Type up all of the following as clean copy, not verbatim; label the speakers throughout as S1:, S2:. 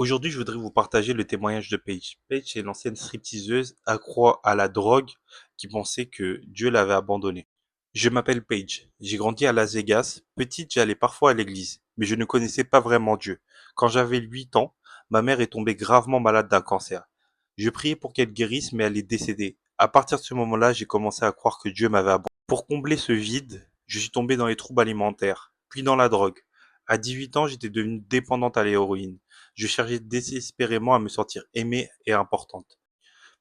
S1: Aujourd'hui, je voudrais vous partager le témoignage de Paige. Paige est l'ancienne stripteaseuse accro à la drogue qui pensait que Dieu l'avait abandonnée. Je m'appelle Paige. J'ai grandi à Las Vegas. Petite, j'allais parfois à l'église, mais je ne connaissais pas vraiment Dieu. Quand j'avais 8 ans, ma mère est tombée gravement malade d'un cancer. Je priais pour qu'elle guérisse, mais elle est décédée. À partir de ce moment-là, j'ai commencé à croire que Dieu m'avait abandonné. Pour combler ce vide, je suis tombé dans les troubles alimentaires, puis dans la drogue. À 18 ans, j'étais devenue dépendante à l'héroïne. Je cherchais désespérément à me sentir aimée et importante.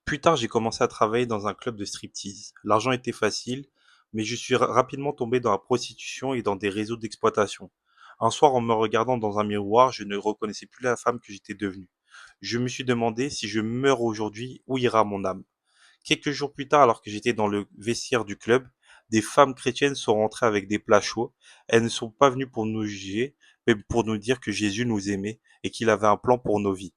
S1: Plus tard, j'ai commencé à travailler dans un club de striptease. L'argent était facile, mais je suis rapidement tombé dans la prostitution et dans des réseaux d'exploitation. Un soir, en me regardant dans un miroir, je ne reconnaissais plus la femme que j'étais devenue. Je me suis demandé si je meurs aujourd'hui, où ira mon âme? Quelques jours plus tard, alors que j'étais dans le vestiaire du club, des femmes chrétiennes sont rentrées avec des plats chauds. Elles ne sont pas venues pour nous juger, mais pour nous dire que Jésus nous aimait et qu'il avait un plan pour nos vies.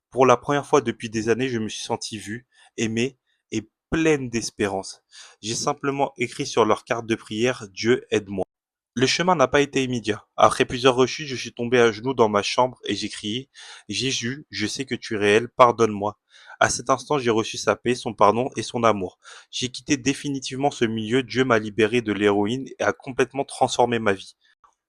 S1: Pour la première fois depuis des années, je me suis senti vu, aimé et pleine d'espérance. J'ai simplement écrit sur leur carte de prière: Dieu aide-moi. Le chemin n'a pas été immédiat. Après plusieurs rechutes, je suis tombé à genoux dans ma chambre et j'ai crié: Jésus, je sais que tu es réel, pardonne-moi. À cet instant, j'ai reçu sa paix, son pardon et son amour. J'ai quitté définitivement ce milieu, Dieu m'a libéré de l'héroïne et a complètement transformé ma vie.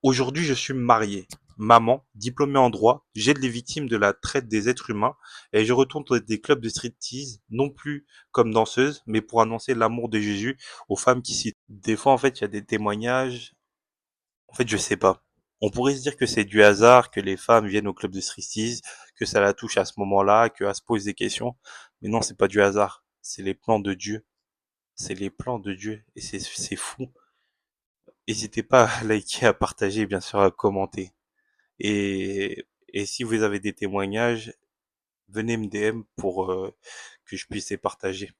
S1: Aujourd'hui, je suis marié, maman, diplômé en droit, j'aide les victimes de la traite des êtres humains et je retourne dans des clubs de striptease, non plus comme danseuse, mais pour annoncer l'amour de Jésus aux femmes qui s'y... Des fois, en fait, il y a des témoignages. En fait, je sais pas. On pourrait se dire que c'est du hasard, que les femmes viennent au club de striptease, que ça la touche à ce moment-là, qu'elle se pose des questions. Mais non, c'est pas du hasard. C'est les plans de Dieu. C'est les plans de Dieu. Et c'est fou. N'hésitez pas à liker, à partager, et bien sûr à commenter. Et si vous avez des témoignages, venez me DM pour que je puisse les partager.